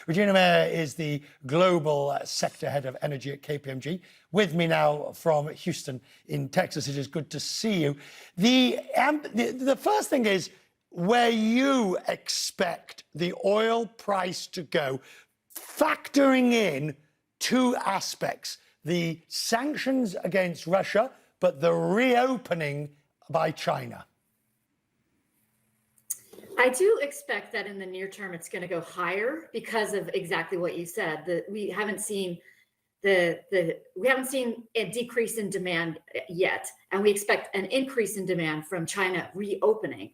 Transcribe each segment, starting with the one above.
Regina Mayer is the global sector head of energy at KPMG. With me now from Houston in Texas. It is good to see you. The first thing is where you expect the oil price to go, factoring in two aspects: the sanctions against Russia, but the reopening by China. I do expect that in the near term it's going to go higher because of exactly what you said. That we haven't seen a decrease in demand yet, and we expect an increase in demand from China reopening.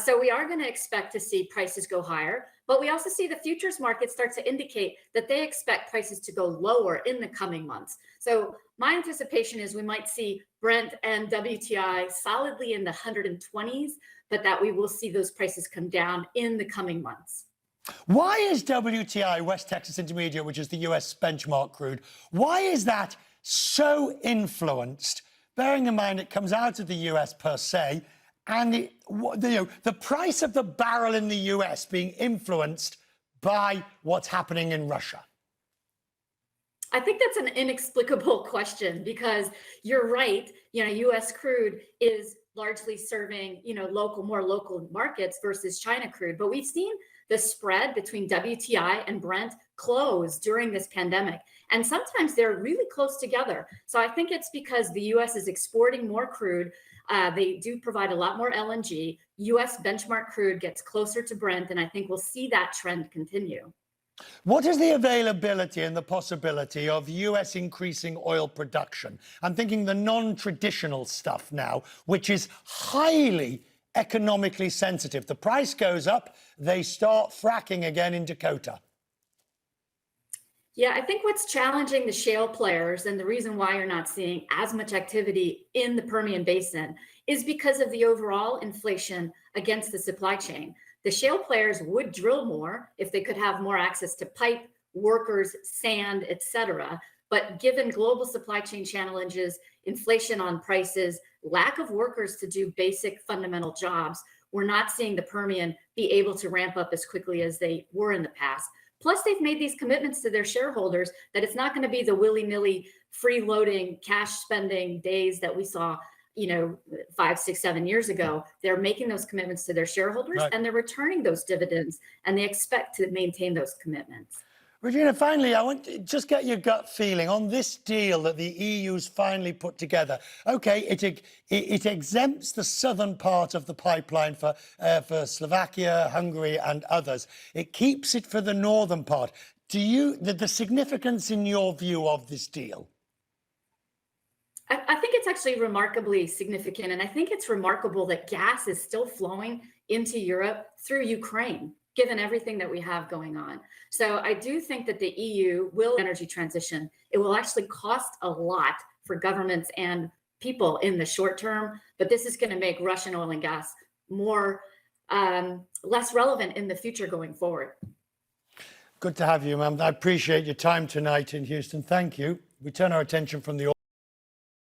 So we are going to expect to see prices go higher, but we also see the futures market start to indicate that they expect prices to go lower in the coming months. So my anticipation is we might see Brent and WTI solidly in the 120s, but that we will see those prices come down in the coming months. Why is WTI, West Texas Intermediate, which is the US benchmark crude, why is that so influenced, bearing in mind it comes out of the US per se, and the price of the barrel in the US being influenced by what's happening in Russia? I think that's an inexplicable question, because you're right. US crude is largely serving, more local markets versus China crude. But we've seen the spread between WTI and Brent close during this pandemic. And sometimes they're really close together. So I think it's because the US is exporting more crude. They do provide a lot more LNG. US benchmark crude gets closer to Brent, and I think we'll see that trend continue. What is the availability and the possibility of US increasing oil production? I'm thinking the non-traditional stuff now, which is highly economically sensitive. The price goes up, they start fracking again in Dakota. Yeah, I think what's challenging the shale players, and the reason why you're not seeing as much activity in the Permian Basin, is because of the overall inflation against the supply chain. The shale players would drill more if they could have more access to pipe, workers, sand, etc. But given global supply chain challenges, inflation on prices, lack of workers to do basic fundamental jobs, we're not seeing the Permian be able to ramp up as quickly as they were in the past. Plus, they've made these commitments to their shareholders that it's not going to be the willy-nilly free-loading cash spending days that we saw 5, 6, 7 years ago. They're making those commitments to their shareholders, right, and they're returning those dividends, and they expect to maintain those commitments. Regina, finally, I want to just get your gut feeling on this deal that the EU's finally put together. Okay, it exempts the southern part of the pipeline for Slovakia, Hungary, and others. It keeps it for the northern part. The significance in your view of this deal? I think it's actually remarkably significant, and I think it's remarkable that gas is still flowing into Europe through Ukraine, given everything that we have going on. So I do think that the EU will energy transition. It will actually cost a lot for governments and people in the short term, but this is going to make Russian oil and gas less relevant in the future going forward. Good to have you, ma'am. I appreciate your time tonight in Houston. Thank you. We turn our attention from the